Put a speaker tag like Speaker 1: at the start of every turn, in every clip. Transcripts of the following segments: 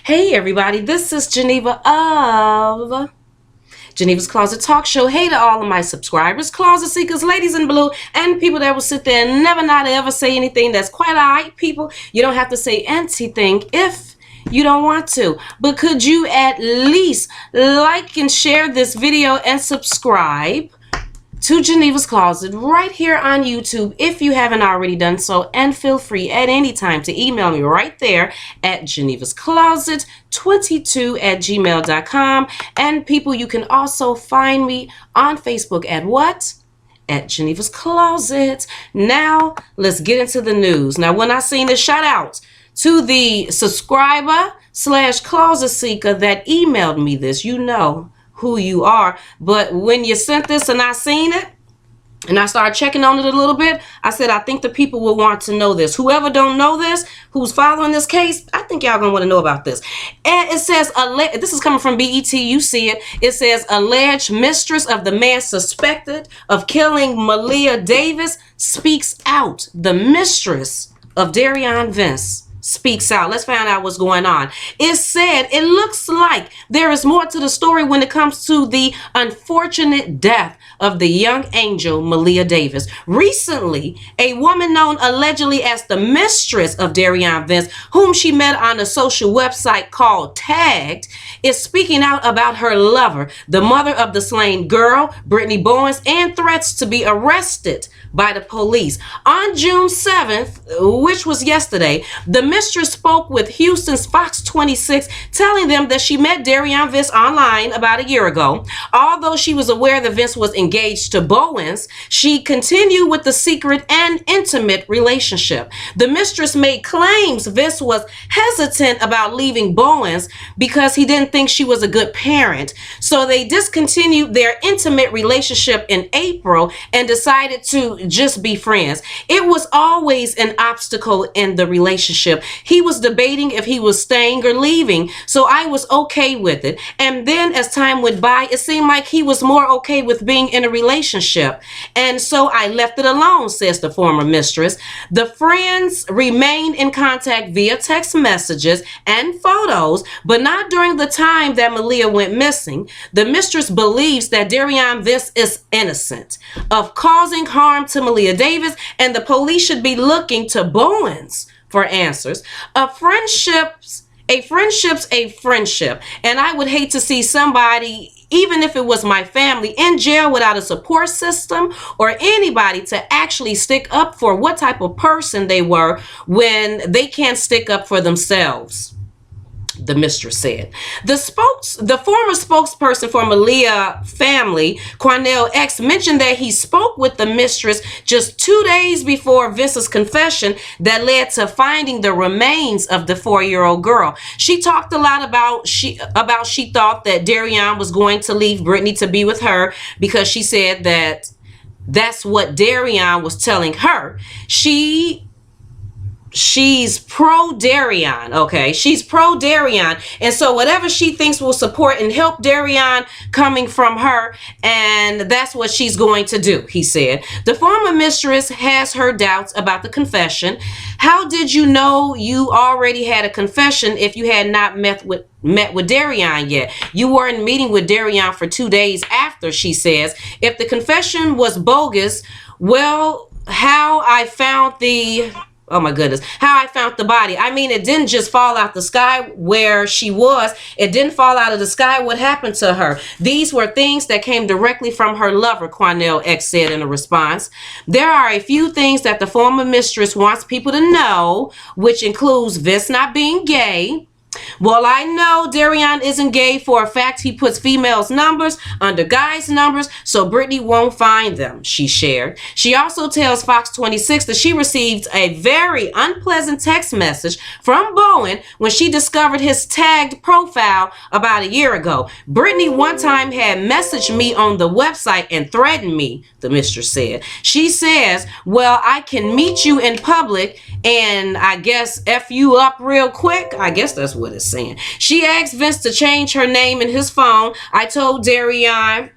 Speaker 1: Hey everybody, this is Geneva of Geneva's Closet Talk Show. Hey to all of my subscribers, closet seekers, ladies in blue, and people that will sit there and never not ever say anything that's quite alright, people. You don't have to say anything if you don't want to. But could you at least like and share this video and subscribe to Geneva's Closet right here on YouTube if you haven't already done so, and feel free at any time to email me right there at genevascloset22@gmail.com. And people, you can also find me on Facebook at what? At Geneva's Closet. Now let's get into the news. Now when I seen the shout out to the subscriber / closet seeker that emailed me this, you know who you are. But when you sent this and I seen it and I started checking on it a little bit, I said I think the people will want to know this. Whoever don't know this, who's following this case, I think y'all gonna want to know about this. And it says, this is coming from BET, you see it. It says, alleged mistress of the man suspected of killing Maleah Davis speaks out. The mistress of Derion Vence speaks out. Let's find out what's going on. It said it looks like there is more to the story when it comes to the unfortunate death of the young angel Maleah Davis. Recently, a woman known allegedly as the mistress of Derion Vence, whom she met on a social website called Tagged, is speaking out about her lover, the mother of the slain girl, Brittany Bowens, and threats to be arrested by the police. On June 7th, which was yesterday, the mistress spoke with Houston's Fox 26, telling them that she met Derion Vence online about a year ago. Although she was aware that Vence was engaged to Bowens, she continued with the secret and intimate relationship. The mistress made claims Vence was hesitant about leaving Bowens because he didn't think she was a good parent. So they discontinued their intimate relationship in April and decided to just be friends. It was always an obstacle in the relationship. He was debating if he was staying or leaving, so I was okay with it. And then as time went by, it seemed like he was more okay with being in a relationship. And so I left it alone, says the former mistress. The friends remained in contact via text messages and photos, but not during the time that Maleah went missing. The mistress believes that Derion Vence is innocent of causing harm to Maleah Davis, and the police should be looking to Bowens for answers. A friendship's a friendship, and I would hate to see somebody, even if it was my family, in jail without a support system or anybody to actually stick up for what type of person they were when they can't stick up for themselves, the mistress said. The former spokesperson for Maleah family, Cornell X, mentioned that he spoke with the mistress just 2 days before Vence's confession that led to finding the remains of the 4-year-old girl. She talked a lot about she thought that Derion was going to leave Brittany to be with her because she said that that's what Derion was telling her. She's pro-Derion, okay? She's pro-Derion. And so whatever she thinks will support and help Derion coming from her, and that's what she's going to do, he said. The former mistress has her doubts about the confession. How did you know you already had a confession if you had not met with Derion yet? You weren't meeting with Derion for 2 days after, she says. If the confession was bogus, well, how I found the body. I mean, it didn't just fall out the sky where she was. It didn't fall out of the sky. What happened to her? These were things that came directly from her lover, Cornell X said in a response. There are a few things that the former mistress wants people to know, which includes Vence not being gay. Well, I know Derion isn't gay for a fact. He puts females' numbers under guys' numbers so Brittany won't find them, she shared. She also tells Fox 26 that she received a very unpleasant text message from Bowen when she discovered his tagged profile about a year ago. Brittany one time had messaged me on the website and threatened me, the mistress said. She says, well, I can meet you in public and I guess F you up real quick. I guess that's what it's saying. She asked Vence to change her name in his phone. I told Derion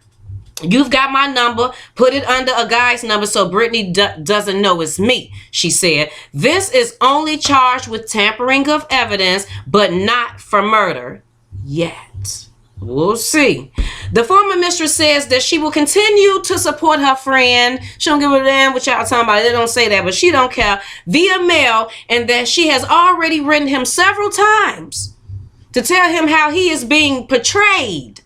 Speaker 1: You've got my number. Put it under a guy's number so Brittany doesn't know it's me, she said. This is only charged with tampering of evidence, but not for murder yet. We'll see. The former mistress says that she will continue to support her friend. She don't give a damn what y'all talking about. They don't say that, but she don't care, via mail, and that she has already written him several times to tell him how he is being portrayed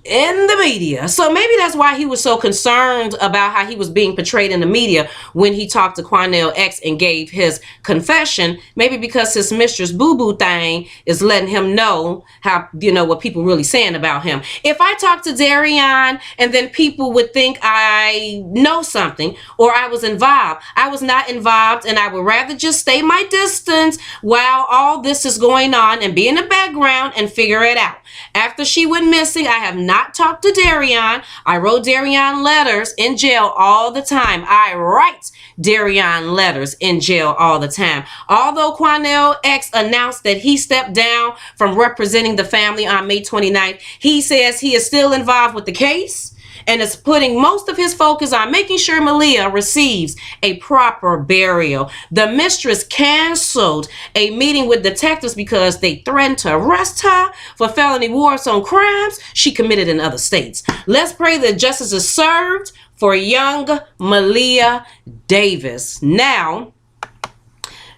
Speaker 1: in the media. So maybe that's why he was so concerned about how he was being portrayed in the media when he talked to Quanell X and gave his confession. Maybe because his mistress boo-boo thing is letting him know how, you know, what people really saying about him. If I talk to Derion and then people would think I know something or I was involved, I was not involved, and I would rather just stay my distance while all this is going on and be in the background and figure it out. After she went missing, I have not talked to Derion. I wrote Derion letters in jail all the time. I write Derion letters in jail all the time. Although Quanell X announced that he stepped down from representing the family on May 29th, he says he is still involved with the case and is putting most of his focus on making sure Maleah receives a proper burial. The mistress canceled a meeting with detectives because they threatened to arrest her for felony war zone crimes she committed in other states. Let's pray that justice is served for young Maleah Davis. Now,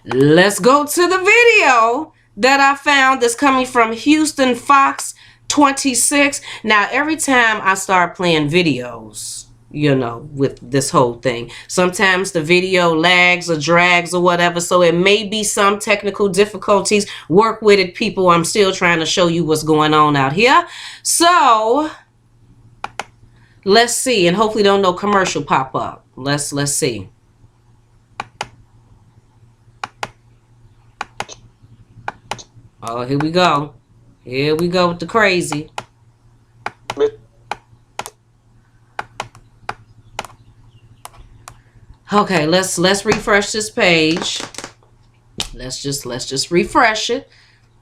Speaker 1: let's go to the video that I found that's coming from Houston Fox 26. Now, every time I start playing videos, you know, with this whole thing, sometimes the video lags or drags or whatever, so it may be some technical difficulties. Work with it, people. I'm still trying to show you what's going on out here. So let's see, and hopefully don't no commercial pop up. Let's see. Oh, here we go. Here we go with the crazy. Okay, let's refresh this page. Let's just refresh it.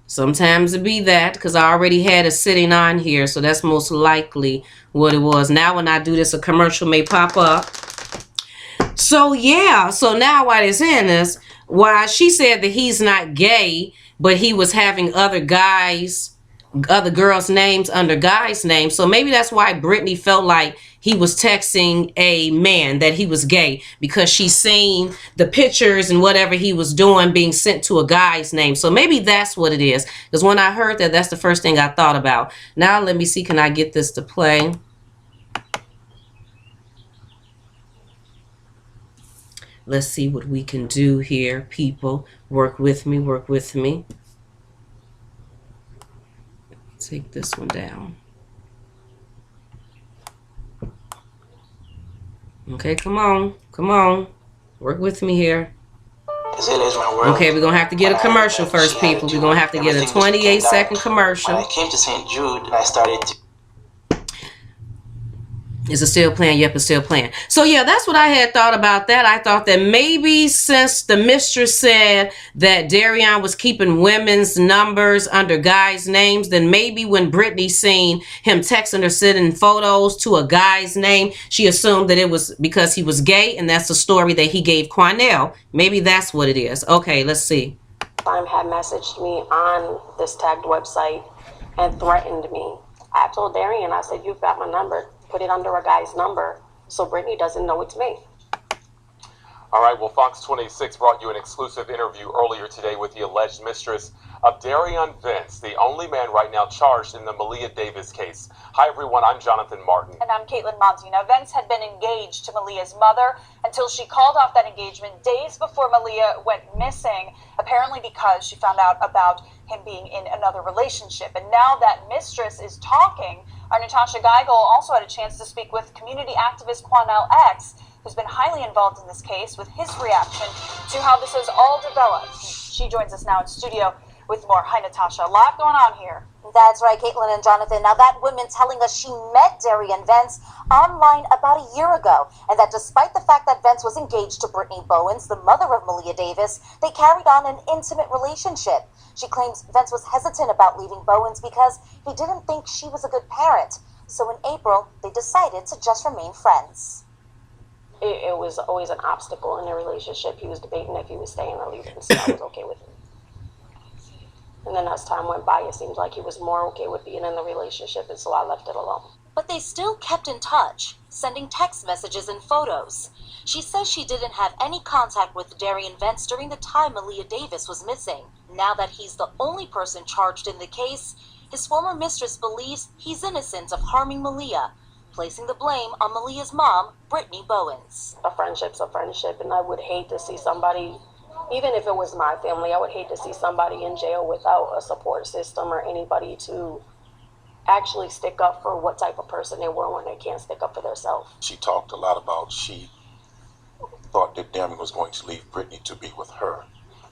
Speaker 1: Sometimes it be that because I already had it sitting on here, so that's most likely what it was. Now when I do this, a commercial may pop up. So yeah, so now what it's in is why she said that he's not gay, but he was having other girls' names under guys' names. So maybe that's why Brittany felt like he was texting a man that he was gay, because she's seen the pictures and whatever he was doing being sent to a guy's name. So maybe that's what it is. Because when I heard that, that's the first thing I thought about. Now let me see, can I get this to play? Let's see what we can do here, people. Work with me, work with me. Take this one down. Okay, come on. Come on. Work with me here. Okay, we're going to have to get a commercial first, people. We're going to have to get a 28-second commercial.
Speaker 2: When I came to St. Jude, I started to...
Speaker 1: Is it still playing? Yep, it's still playing. So yeah, that's what I had thought about that. I thought that maybe since the mistress said that Derion was keeping women's numbers under guys' names, then maybe when Brittany seen him texting or sending photos to a guy's name, she assumed that it was because he was gay, and that's the story that he gave Quanell. Maybe that's what it is. Okay, let's see.
Speaker 3: Had messaged me on this tagged website and threatened me. I told Derion, I said, you've got my number. Put it under a guy's number so Brittany doesn't know it's me.
Speaker 4: All right, well, Fox 26 brought you an exclusive interview earlier today with the alleged mistress of Derion Vence, the only man right now charged in the Maleah Davis case. Hi, everyone. I'm Jonathan Martin.
Speaker 5: And I'm Caitlin Montina. Vence had been engaged to Maleah's mother until she called off that engagement days before Maleah went missing, apparently because she found out about him being in another relationship. And now that mistress is talking, our Natasha Geigel also had a chance to speak with community activist Quanell X, who's been highly involved in this case, with his reaction to how this has all developed. She joins us now in studio with more. Hi, Natasha. A lot going on here.
Speaker 6: That's right, Caitlin and Jonathan. Now, that woman telling us she met Derion Vence online about a year ago, and that despite the fact that Vence was engaged to Brittany Bowens, the mother of Maleah Davis, they carried on an intimate relationship. She claims Vence was hesitant about leaving Bowens because he didn't think she was a good parent. So in April, they decided to just remain friends.
Speaker 3: It was always an obstacle in their relationship. He was debating if he was staying or leaving, so I was okay with it. And then as time went by, it seemed like he was more okay with being in the relationship, and so I left it alone.
Speaker 6: But they still kept in touch, sending text messages and photos. She says she didn't have any contact with Derion Vence during the time Maleah Davis was missing. Now that he's the only person charged in the case, his former mistress believes he's innocent of harming Maleah, placing the blame on Maleah's mom, Brittany Bowens.
Speaker 3: A friendship's a friendship, and I would hate to see somebody, even if it was my family, I would hate to see somebody in jail without a support system or anybody to actually stick up for what type of person they were when they can't stick up for themselves.
Speaker 7: She talked a lot about she thought that Derion was going to leave Brittany to be with her,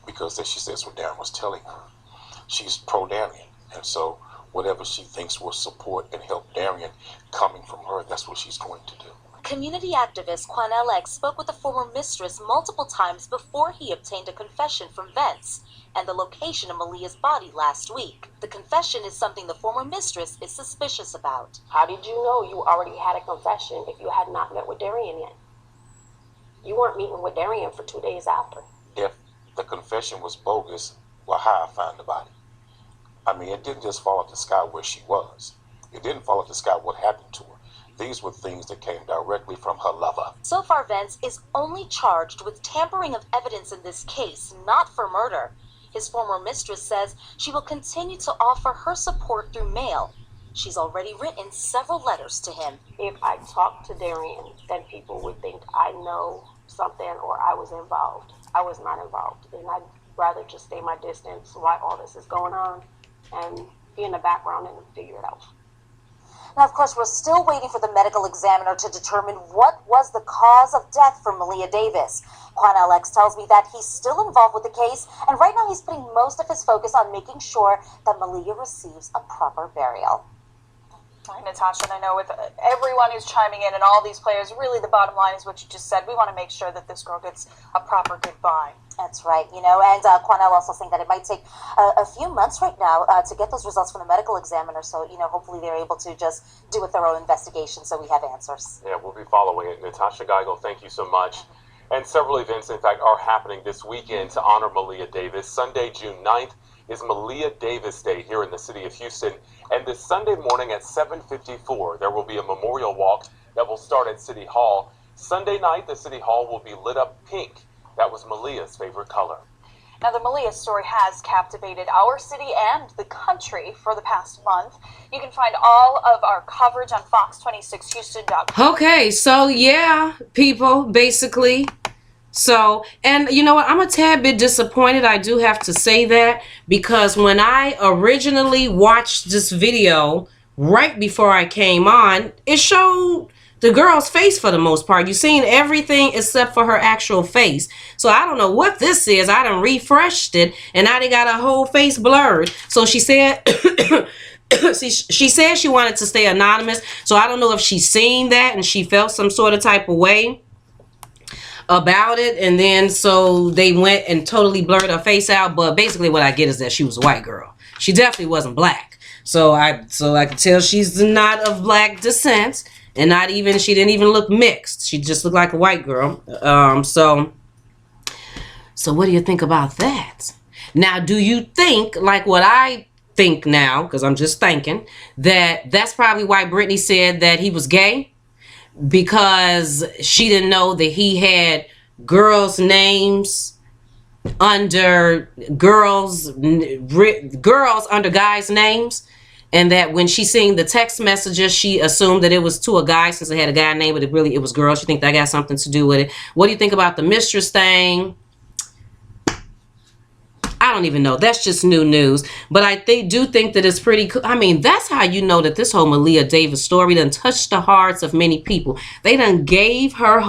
Speaker 7: because as she says what Derion was telling her, she's pro-Derion, and so whatever she thinks will support and help Derion coming from her, that's what she's going to do.
Speaker 6: Community activist Quanell X spoke with the former mistress multiple times before he obtained a confession from Vence and the location of Maleah's body last week. The confession is something the former mistress is suspicious about.
Speaker 3: How did you know you already had a confession if you had not met with Derion yet? You weren't meeting with Derion for 2 days after.
Speaker 7: If the confession was bogus, well, how I find the body? I mean, it didn't just fall out the sky where she was. It didn't fall out the sky what happened to her. These were things that came directly from her lover.
Speaker 6: So far, Vence is only charged with tampering of evidence in this case, not for murder. His former mistress says she will continue to offer her support through mail. She's already written several letters to him.
Speaker 3: If I talked to Derion, then people would think I know something or I was involved. I was not involved, and I'd rather just stay my distance while all this is going on and be in the background and figure it out.
Speaker 6: Now, of course, we're still waiting for the medical examiner to determine what was the cause of death for Maleah Davis. Quanell X tells me that he's still involved with the case, and right now he's putting most of his focus on making sure that Maleah receives a proper burial.
Speaker 5: All right, Natasha, and I know with everyone who's chiming in and all these players, really the bottom line is what you just said. We want to make sure that this girl gets a proper goodbye.
Speaker 6: That's right, and Quanell also saying that it might take a few months right now to get those results from the medical examiner, so, hopefully they're able to just do a thorough investigation so we have answers.
Speaker 4: Yeah, we'll be following it. Natasha Geigel, thank you so much. And several events, in fact, are happening this weekend to honor Maleah Davis. Sunday, June 9th, is Maleah Davis Day here in the city of Houston. And this Sunday morning at 7:54, there will be a memorial walk that will start at City Hall. Sunday night, the City Hall will be lit up pink. That was Maleah's favorite color.
Speaker 5: Now, the Maleah story has captivated our city and the country for the past month. You can find all of our coverage on fox26houston.com.
Speaker 1: Okay, so yeah, people, basically. So, and you know what? I'm a tad bit disappointed. I do have to say that, because when I originally watched this video right before I came on, it showed the girl's face for the most part. You've seen everything except for her actual face. So I don't know what this is. I done refreshed it and now they got her whole face blurred. So she said she said she wanted to stay anonymous. So I don't know if she's seen that and she felt some sort of type of way about it, and then so they went and totally blurred her face out. But basically what I get is that she was a white girl. She definitely wasn't black. So I could tell she's not of black descent. And she didn't even look mixed. She just looked like a white girl. So what do you think about that? Now, do you think, like what I think now, because I'm just thinking, that that's probably why Brittany said that he was gay? Because she didn't know that he had girls' names under girls under guys' names. And that when she seen the text messages, she assumed that it was to a guy since it had a guy name, but it was girls. She think that got something to do with it. What do you think about the mistress thing? I don't even know. That's just new news. But I do think that it's pretty cool. I mean, that's how you know that this whole Maleah Davis story done touched the hearts of many people. They done gave her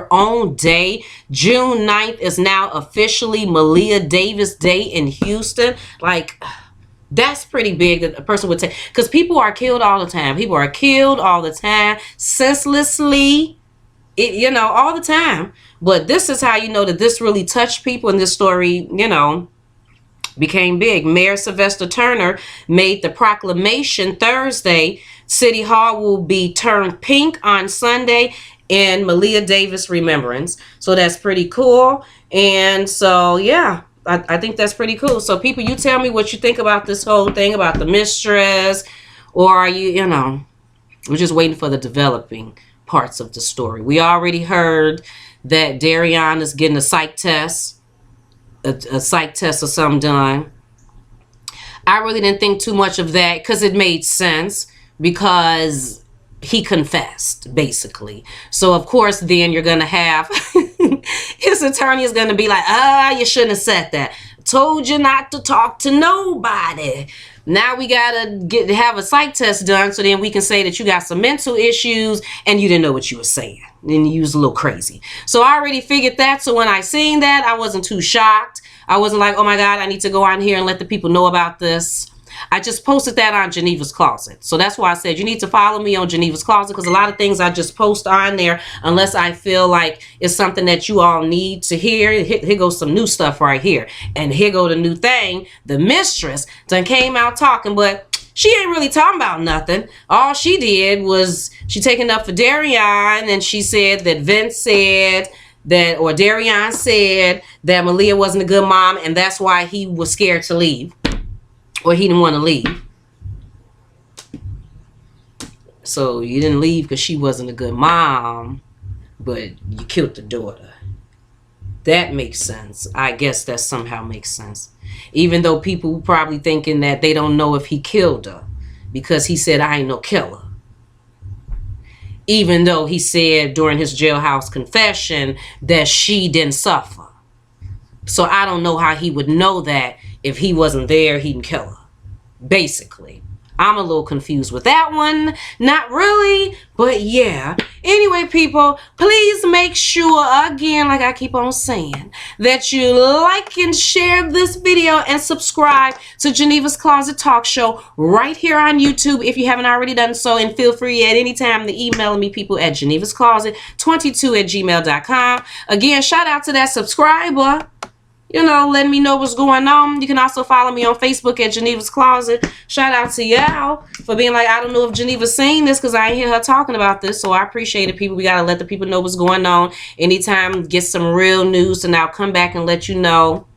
Speaker 1: own day. June 9th is now officially Maleah Davis Day in Houston. Like, that's pretty big that a person would take, because people are killed all the time. People are killed all the time, senselessly, all the time. But this is how you know that this really touched people, and this story, became big. Mayor Sylvester Turner made the proclamation Thursday. City Hall will be turned pink on Sunday in Maleah Davis remembrance. So that's pretty cool. And so, yeah, I think that's pretty cool. So people, you tell me what you think about this whole thing about the mistress, or are you, you know, we're just waiting for the developing parts of the story. We already heard that Derion is getting a psych test, a psych test or something done. I really didn't think too much of that because it made sense because he confessed, basically. So, of course, then you're going to have his attorney is going to be like, you shouldn't have said that. Told you not to talk to nobody. Now we got to have a psych test done so then we can say that you got some mental issues and you didn't know what you were saying. And you was a little crazy. So I already figured that. So when I seen that, I wasn't too shocked. I wasn't like, oh my God, I need to go on here and let the people know about this. I just posted that on Geneva's Closet. So that's why I said you need to follow me on Geneva's Closet, because a lot of things I just post on there unless I feel like it's something that you all need to hear. Here goes some new stuff right here. And here go the new thing. The mistress done came out talking, but she ain't really talking about nothing. All she did was she taking up for Derion, and she said that Vence said that, or Derion said that Maleah wasn't a good mom, and that's why he was scared to leave. Or he didn't want to leave. So you didn't leave because she wasn't a good mom, but you killed the daughter. That makes sense. I guess that somehow makes sense. Even though people probably thinking that they don't know if he killed her because he said, I ain't no killer. Even though he said during his jailhouse confession that she didn't suffer. So I don't know how he would know that if he wasn't there, he didn't kill her. Basically. I'm a little confused with that one. Not really, but yeah. Anyway, people, please make sure, again, like I keep on saying, that you like and share this video and subscribe to Geneva's Closet Talk Show right here on YouTube if you haven't already done so. And feel free at any time to email me, people, at genevascloset22@gmail.com. Again, shout out to that subscriber. You know, letting me know what's going on. You can also follow me on Facebook at Geneva's Closet. Shout out to y'all for being like, I don't know if Geneva's saying this because I ain't hear her talking about this. So I appreciate it, people. We got to let the people know what's going on. Anytime get some real news, and I'll come back and let you know.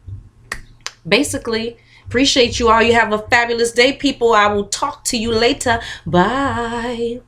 Speaker 1: Basically, appreciate you all. You have a fabulous day, people. I will talk to you later. Bye.